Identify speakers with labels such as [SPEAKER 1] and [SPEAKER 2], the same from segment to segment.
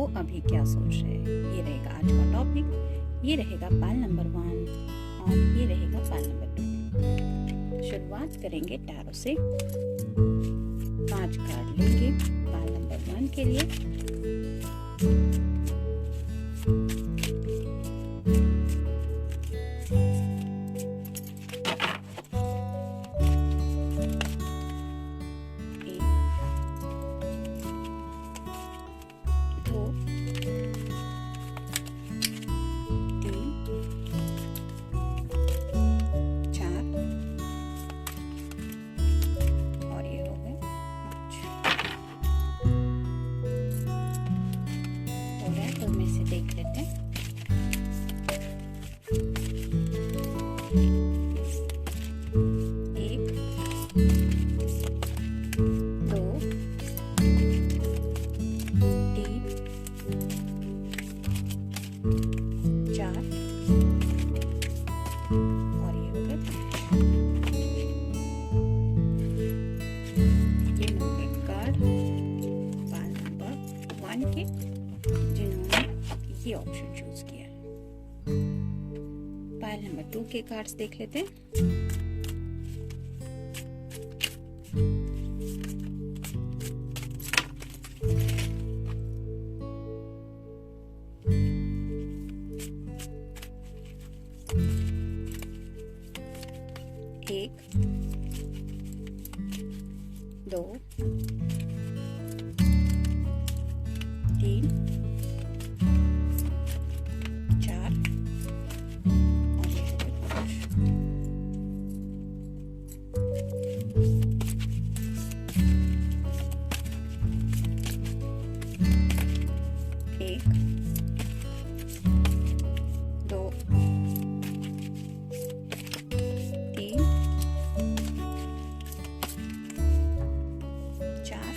[SPEAKER 1] वो अभी क्या सोच रहे हैं। ये रहेगा आज का टॉपिक, ये रहेगा पाल नंबर 1 और ये रहेगा पाल नंबर 2। शुरुआत करेंगे टैरो से। 5 कार्ड लेंगे पाल नंबर 1 के लिए। देख लेते हैं। एक, दो, तीन, 4 और ये हो गए 5। ये नंबर कार्ड पाल नंबर 1 के जिन्होंने ये ऑप्शन चूज किया है। पाइल नंबर 2 के कार्ड्स देख लेते हैं। एक, 2, 3, 4 और ये हो गए 5। एक, 2, 3, 4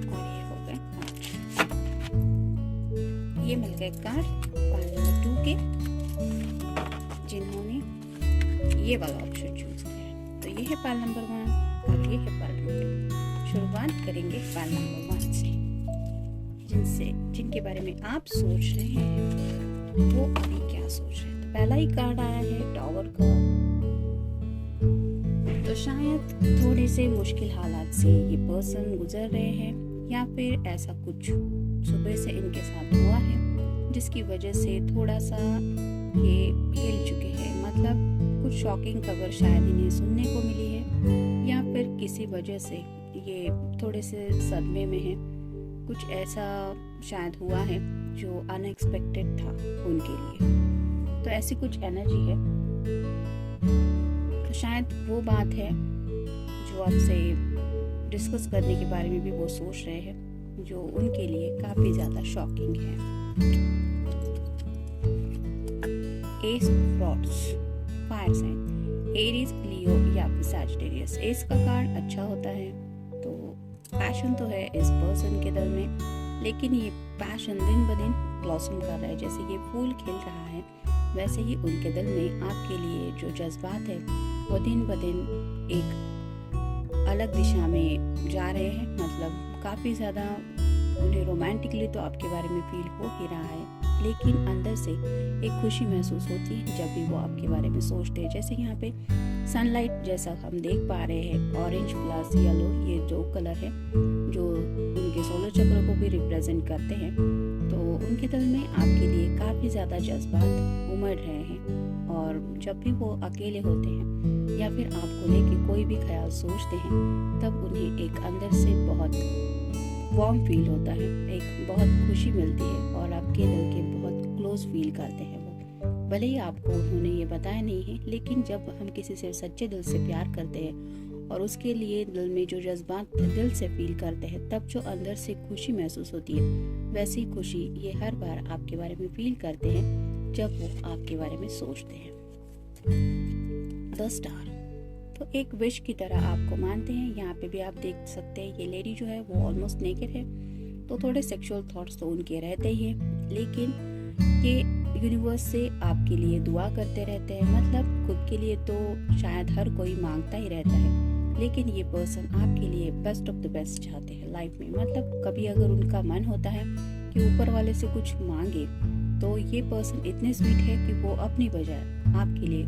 [SPEAKER 1] और ये हो गए 5। ये मिल गए कार्ड पाल नंबर 2 के जिन्होंने ये वाला ऑप्शन चूज किया है। तो ये है पाल नंबर 1 और ये है पाल नंबर 2। शुरुआत करेंगे पाल नंबर 1 से। जिनके बारे में आप सोच रहे हैं वो अभी क्या सोच रहे हैं। तो पहला ही कार्ड आया है टावर का। तो शायद थोड़े से मुश्किल हालात से ये पर्सन गुजर रहे हैं या फिर ऐसा कुछ सुबह से इनके साथ हुआ है जिसकी वजह से थोड़ा सा ये हिल चुके हैं। मतलब कुछ शॉकिंग खबर शायद इन्हें सुनने को मिली है या फिर किसी वजह से ये थोड़े से सदमे में है। कुछ ऐसा शायद हुआ है जो अनएक्सपेक्टेड था उनके लिए। तो ऐसी कुछ एनर्जी है। तो शायद वो बात है जो आपसे डिस्कस करने के बारे में भी वो सोच रहे हैं जो उनके लिए काफी ज्यादा शॉकिंग है। Ace of rods, fire sign, Aries, Leo या फिर सैजिटेरियस। एस का कार्ड अच्छा होता है। तो पैशन तो है इस पर्सन के दिल में, लेकिन ये पैशन दिन ब दिन ब्लॉसम कर रहा है। जैसे ये फूल खिल रहा है वैसे ही उनके दिल में आपके लिए जो जज्बात है वो दिन ब दिन एक अलग दिशा में जा रहे हैं। मतलब काफ़ी ज़्यादा उन्हें रोमांटिकली तो आपके बारे में फील हो ही रहा है, लेकिन अंदर से एक खुशी महसूस होती है जब भी वो आपके बारे में सोचते हैं। जैसे यहाँ पे सनलाइट जैसा हम देख पा रहे हैं, ऑरेंज प्लस येलो, ये जो कलर है जो उनके सोलर चक्र को भी रिप्रेजेंट करते हैं। तो उनके दिल में आपके लिए काफ़ी ज़्यादा जज्बात उमड़ रहे हैं और जब भी वो अकेले होते हैं या फिर आपको लेके कोई भी ख्याल सोचते हैं तब उन्हें एक अंदर से बहुत वार्म फील होता है, एक बहुत खुशी मिलती है और आपके दिल के बहुत क्लोज फील करते हैं वो। भले ही आपको उन्होंने ये बताया नहीं है, लेकिन जब हम किसी से सच्चे दिल से प्यार करते हैं और उसके लिए दिल में जो जज्बात दिल से फील करते हैं तब जो अंदर से खुशी महसूस होती है, वैसी खुशी ये हर बार आपके बारे में फील करते हैं जब वो आपके बारे में सोचते हैं। द स्टार, तो एक विश की तरह आपको मानते हैं। यहाँ पे भी आप देख सकते हैं ये लेडी जो है वो ऑलमोस्ट नेकेड है। तो थोड़े सेक्सुअल थॉट्स तो उनके रहते ही हैं, लेकिन ये यूनिवर्स से आपके लिए दुआ करते रहते हैं। मतलब खुद के लिए तो शायद हर कोई मांगता ही रहता है, लेकिन ये पर्सन आपके लिए बेस्ट ऑफ द बेस्ट चाहते हैं लाइफ में। मतलब कभी अगर उनका मन होता है कि ऊपर वाले से कुछ मांगे, तो ये पर्सन इतने स्वीट है कि वो अपनी बजाय आपके लिए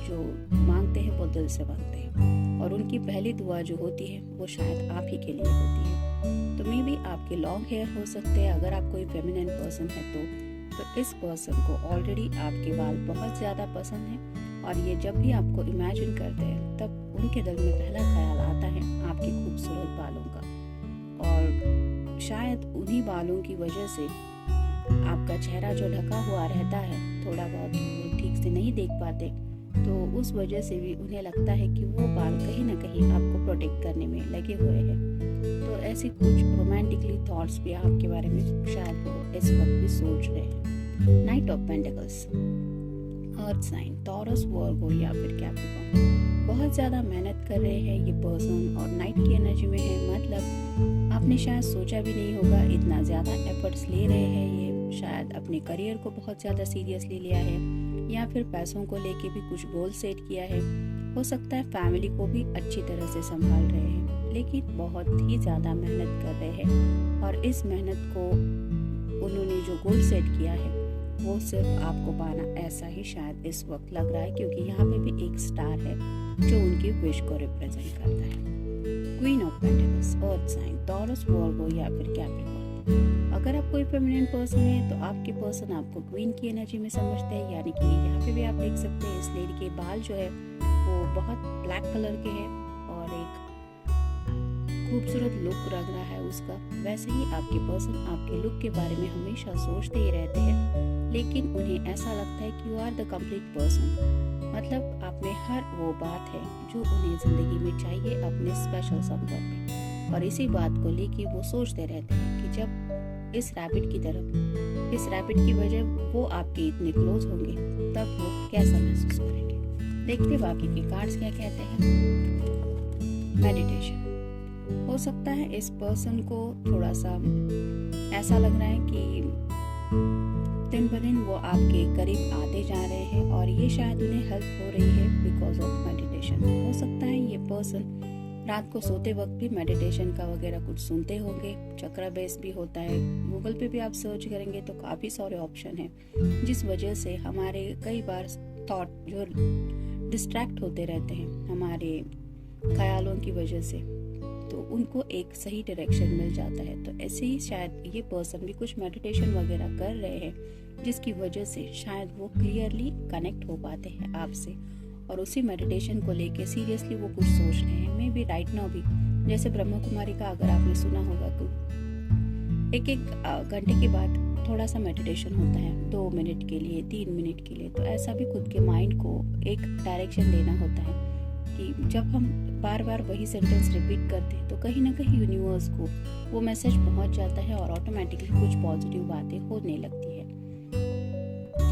[SPEAKER 1] जो मांगते हैं वो दिल से मांगते हैं, और उनकी पहली दुआ जो होती है वो शायद आप ही के लिए होती है। तो मे भी आपके लॉन्ग हेयर हो सकते हैं, अगर आप कोई फेमिनिन पर्सन है तो इस पर्सन को ऑलरेडी आपके बाल बहुत ज़्यादा पसंद है, और ये जब भी आपको इमेजिन करते हैं तब उनके दिल में पहला ख्याल आता है आपके खूबसूरत बालों का, और शायद उन्हीं बालों की वजह से आपका चेहरा जो ढका हुआ रहता है, थोड़ा बहुत वो ठीक से नहीं देख पाते, तो उस वजह से भी उन्हें लगता है कि वो बाल कहीं ना कहीं आपको प्रोटेक्ट करने में लगे हुए हैं। तो ऐसे कुछ रोमांटिकली थॉट्स भी आपके बारे में शायद वो इस वक्त भी सोच रहे हैं। Knight of pentacles, earth sign, Taurus, Virgo या फिर कैप्रिकॉर्न। बहुत ज़्यादा मेहनत कर रहे हैं ये पर्सन और नाइट की एनर्जी में है। मतलब आपने शायद सोचा भी नहीं होगा, इतना ज़्यादा एफर्ट्स ले रहे हैं ये। शायद अपने करियर को बहुत ज़्यादा सीरियसली लिया है, या फिर पैसों को लेके भी कुछ गोल सेट किया है। हो सकता है फैमिली को भी अच्छी तरह से संभाल रहे हैं, लेकिन बहुत ही ज़्यादा मेहनत कर रहे हैं। और इस मेहनत को उन्होंने जो गोल सेट किया है वो सिर्फ आपको पाना, ऐसा ही शायद इस वक्त लग रहा है, क्योंकि यहाँ पे भी एक स्टार है जो उनकी विश को रिप्रेजेंट करता है। Queen of pentacles, earth sign, Taurus, Virgo या फिर कैप्रिकॉर्न। अगर आप कोई फेमिनिन पर्सन है तो आपके पर्सन आपको क्वीन की एनर्जी में समझते हैं, यानी कि यहाँ पे भी आप देख सकते हैं इस लेडी के बाल जो है वो बहुत ब्लैक कलर के हैं और एक खूबसूरत लुक लग रहा है उसका। वैसे ही आपके पर्सन आपके लुक के बारे में हमेशा सोचते ही रहते हैं, लेकिन उन्हें ऐसा लगता है कि you are the complete person. मतलब आप में हर वो बात है जो उन्हें जिंदगी में चाहिए अपने स्पेशल समवन में, और इसी बात को लेके वो सोचते रहते हैं कि जब इस रैबिट की वजह वो आपके इतने क्लोज होंगे तब वो कैसा महसूस करेंगे। देखते बाकी के कार्ड्स क्या कहते हैं। मेडिटेशन, हो सकता है इस पर्सन को थोड़ा सा ऐसा लग रहा है कि दिन ब दिन वो आपके करीब आते जा रहे हैं, और ये शायद उन्हें हेल्प हो रही है बिकॉज ऑफ मेडिटेशन। हो सकता है ये पर्सन रात को सोते वक्त भी मेडिटेशन का वगैरह कुछ सुनते होंगे। चक्रा बेस भी होता है, गूगल पे भी आप सर्च करेंगे तो काफ़ी सारे ऑप्शन हैं, जिस वजह से हमारे कई बार थॉट जो डिस्ट्रैक्ट होते रहते हैं हमारे ख्यालों की वजह से, तो उनको एक सही डायरेक्शन मिल जाता है। तो ऐसे ही शायद ये पर्सन भी कुछ मेडिटेशन वगैरह कर रहे हैं, जिसकी वजह से शायद वो क्लियरली कनेक्ट हो पाते हैं आपसे, और उसी मेडिटेशन को लेके सीरियसली वो कुछ सोच रहे हैं। मे बी राइट नाउ भी, जैसे ब्रह्म कुमारी का अगर आपने सुना होगा तो एक घंटे के बाद थोड़ा सा मेडिटेशन होता है, 2 मिनट के लिए, 3 मिनट के लिए। तो ऐसा भी खुद के माइंड को एक डायरेक्शन देना होता है कि जब हम बार बार वही सेंटेंस रिपीट करते हैं तो कहीं ना कहीं यूनिवर्स को वो मैसेज पहुंच जाता है और ऑटोमेटिकली कुछ पॉजिटिव बातें होने लगती है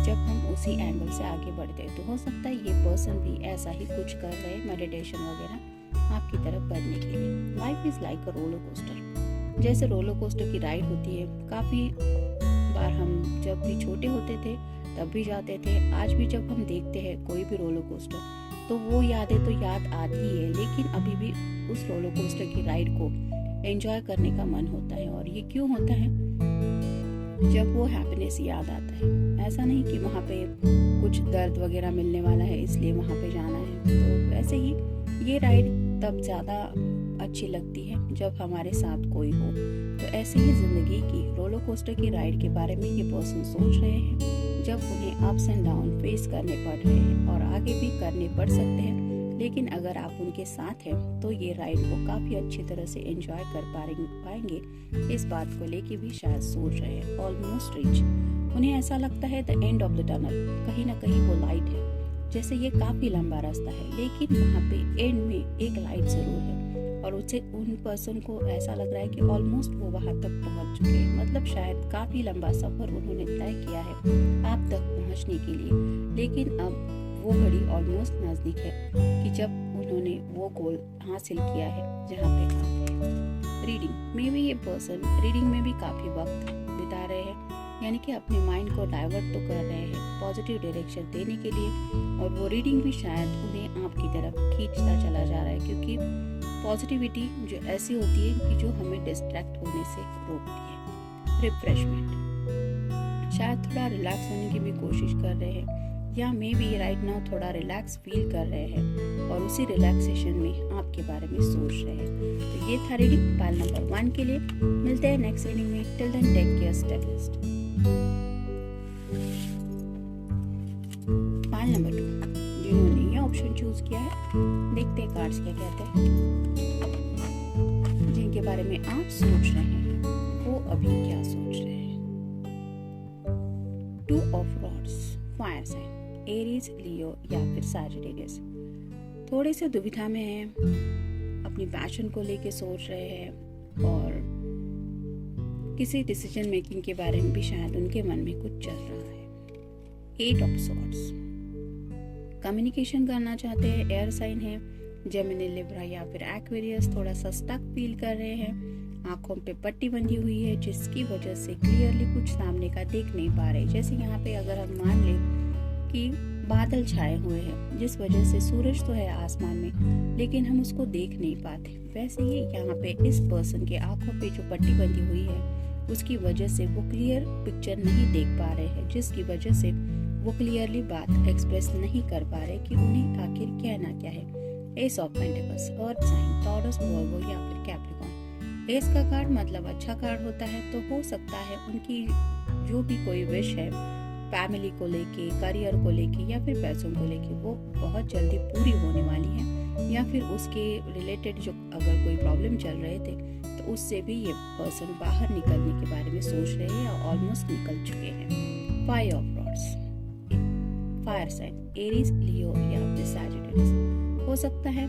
[SPEAKER 1] जब हम उसी एंगल से आगे बढ़ते हैं। तो हो सकता है ये पर्सन भी ऐसा ही कुछ कर रहे हैं, मेडिटेशन वगैरह आपकी तरफ बढ़ने के लिए। Life is like a roller coaster, जैसे रोलर कोस्टर की राइड होती है। काफ़ी बार हम जब भी छोटे होते थे तब भी जाते थे, आज भी जब हम देखते हैं कोई भी रोलर कोस्टर तो वो यादें तो याद आती है, लेकिन अभी भी उस रोलर कोस्टर की राइड को एंजॉय करने का मन होता है। और ये क्यों होता है? जब वो हैप्पीनेस याद आता है। ऐसा नहीं कि वहाँ पे कुछ दर्द वगैरह मिलने वाला है इसलिए वहाँ पे जाना है। तो वैसे ही ये राइड तब ज़्यादा अच्छी लगती है जब हमारे साथ कोई हो। तो ऐसे ही ज़िंदगी की रोलर कोस्टर की राइड के बारे में ये पर्सन सोच रहे हैं, जब उन्हें अप्स एंड डाउन फेस करने पड़ रहे हैं और आगे भी करने पड़ सकते हैं। लेकिन अगर आप उनके साथ हैं तो ये राइड को काफ़ी अच्छी तरह से एंजॉय कर पाएंगे। इस बात को लेके भी शायद सोच रहे हैं। ऑलमोस्ट रीच, उन्हें ऐसा लगता है the end of the tunnel, कहीं ना कहीं वो लाइट है। जैसे ये काफ़ी लंबा रास्ता है लेकिन वहाँ पे एंड में एक लाइट ज़रूर है, और उसे उन पर्सन को ऐसा लग रहा है कि ऑलमोस्ट वो वहाँ तक पहुँच चुके हैं। मतलब शायद काफ़ी लंबा सफ़र उन्होंने तय किया है आप तक पहुँचने के लिए, लेकिन अब वो घड़ी ऑलमोस्ट नज़दीक है कि जब उन्होंने वो गोल हासिल किया है जहाँ पे आप हैं। रीडिंग में भी ये पर्सन रीडिंग में भी काफ़ी वक्त बिता रहे हैं, यानी कि अपने माइंड को डाइवर्ट तो कर रहे हैं पॉजिटिव डायरेक्शन देने के लिए, और वो रीडिंग भी शायद उन्हें आपकी तरफ खींचता चला जा रहा है, क्योंकि पॉजिटिविटी जो ऐसी होती है कि जो हमें डिस्ट्रैक्ट होने से रोकती है। रिफ्रेशमेंट, शायद थोड़ा रिलैक्स होने की भी कोशिश कर रहे हैं या मे बी राइट नाउ थोड़ा रिलैक्स फील कर रहे हैं और उसी रिलैक्सेशन में आपके बारे में सोच रहे हैं। तो ये था रीडिंग पाइल नंबर 1 के लिए। मिलते हैं नेक्स्ट रीडिंग में। Till then take care, stay blessed. Pile number 2, जिन्होंने ये ऑप्शन चूज किया है, देखते हैं कार्ड्स क्या कहते हैं। जिनके बारे में आप सोच रहे हैं वो अभी क्या सोच रहे हैं। 2 of rods, fire sign, Aries, Leo या फिर सैजिटेरियस। थोड़े से दुविधा में हैं, अपनी पैशन को लेके सोच रहे हैं और किसी डिसीजन मेकिंग के बारे में भी शायद उनके मन में कुछ चल रहा है। 8 ऑफ सॉर्ड्स, कम्युनिकेशन करना चाहते हैं, एयर साइन है, जेमिनी, लिब्रा या फिर एक्वेरियस। थोड़ा सा स्टक फील कर रहे हैं, आंखों पे पट्टी बंधी हुई है जिसकी वजह से क्लियरली कुछ सामने का देख नहीं पा रहे। जैसे यहाँ पे अगर हम मान लें कि बादल छाए हुए हैं जिस वजह से सूरज तो है आसमान में लेकिन हम उसको देख नहीं पाते, वैसे ही यहाँ पे इस पर्सन के आंखों पे जो पट्टी बंधी हुई है उसकी वजह से वो क्लियर पिक्चर नहीं देख पा रहे हैं, जिसकी वजह से वो क्लियरली बात एक्सप्रेस नहीं कर पा रहे कि उन्हें आखिर कहना क्या है। Ace of pentacles, earth sign, Taurus, Virgo या फिर कैप्रिकॉर्न। एस का कार्ड मतलब अच्छा कार्ड होता है, तो हो सकता है उनकी जो भी कोई विश है फैमिली को लेके, करियर को लेके या फिर पैसों को लेके वो बहुत जल्दी पूरी होने वाली है, या फिर उसके रिलेटेड जो अगर कोई प्रॉब्लम चल रहे थे तो उससे भी ये पर्सन बाहर निकलने के बारे में सोच रहे हैं या ऑलमोस्ट निकल चुके हैं। 5 of rods, fire sign, Aries, Leo या फिर सैजिटेरियस। हो सकता है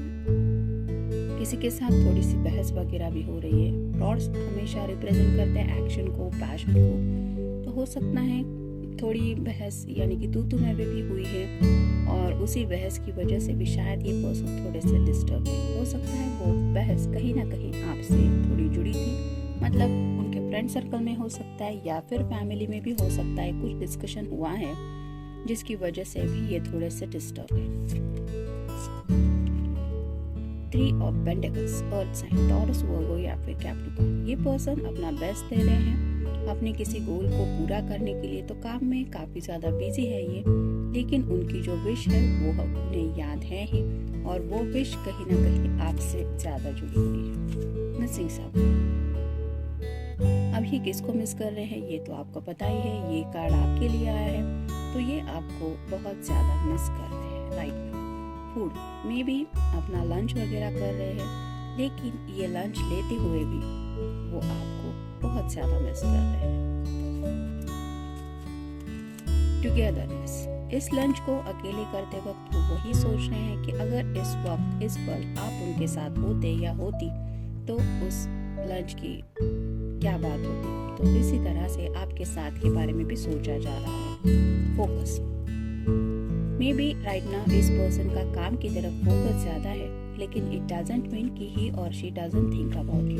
[SPEAKER 1] किसी के साथ थोड़ी सी बहस वगैरह भी हो रही है। रॉड्स हमेशा रिप्रेजेंट करते हैं एक्शन को, पैशन को, तो हो सकता है थोड़ी बहस यानी कि तू में भी हुई है और उसी बहस की वजह से भी शायद ये पर्सन थोड़े से डिस्टर्ब है। हो सकता है वो बहस कहीं ना कहीं आपसे थोड़ी जुड़ी थी, मतलब उनके फ्रेंड सर्कल में हो सकता है या फिर फैमिली में भी हो सकता है कुछ डिस्कशन हुआ है जिसकी वजह से भी ये थोड़े से डिस्टर्ब है। 3 of pentacles, earth sign, Taurus, Virgo या फिर कैप्रिकॉर्न। ये पर्सन अपना बेस्ट दे रहे हैं अपने किसी गोल को पूरा करने के लिए, तो काम में काफी ज्यादा बिजी है ये, लेकिन उनकी जो विश है वो उन्हें याद है ही और वो विश कहीं ना कहीं आपसे ज्यादा जुड़ी हुई है। मिसिंग समवन, अब ये किसको मिस कर रहे हैं ये तो आपको पता ही है, ये कार्ड आपके लिए आया है तो ये आपको बहुत ज्यादा मिस कर रहे हैं राइट नाउ। फूड में भी अपना लंच वगैरह कर रहे हैं, लेकिन ये लंच लेते हुए भी वो आपको बहुत ज्यादा मिस कर रहे हैं। टुगेदरनेस, इस लंच को अकेले करते वक्त वो वही सोच रहे हैं कि अगर इस वक्त इस पल आप उनके साथ होते या होती तो उस लंच की क्या बात होती। तो इसी तरह से आपके साथ के बारे में भी सोचा जा रहा है। Focus, may be right now इस पर्सन का काम की तरफ फोकस ज्यादा है, लेकिन इट डजंट मीन कि ही और she doesn't think about you.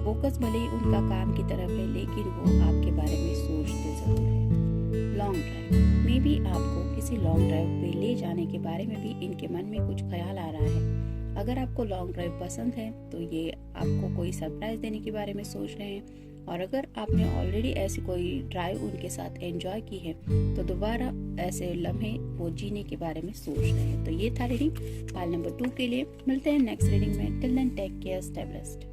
[SPEAKER 1] Focus भले ही उनका काम की तरफ है लेकिन वो आपके बारे में सोचते जरूर है। लॉन्ग ड्राइव, मे बी आपको किसी लॉन्ग ड्राइव पे ले जाने के बारे में भी इनके मन में कुछ ख्याल आ रहा है। अगर आपको लॉन्ग ड्राइव पसंद है तो ये आपको कोई सरप्राइज देने के बारे में सोच रहे हैं, और अगर आपने ऑलरेडी ऐसी कोई ड्राइव उनके साथ एंजॉय की है तो दोबारा ऐसे लम्हे वो जीने के बारे में सोच रहे हैं। तो ये था रीडिंग पाइल नंबर 2 के लिए। मिलते हैं नेक्स्ट रीडिंग में। Till then take care, stay blessed.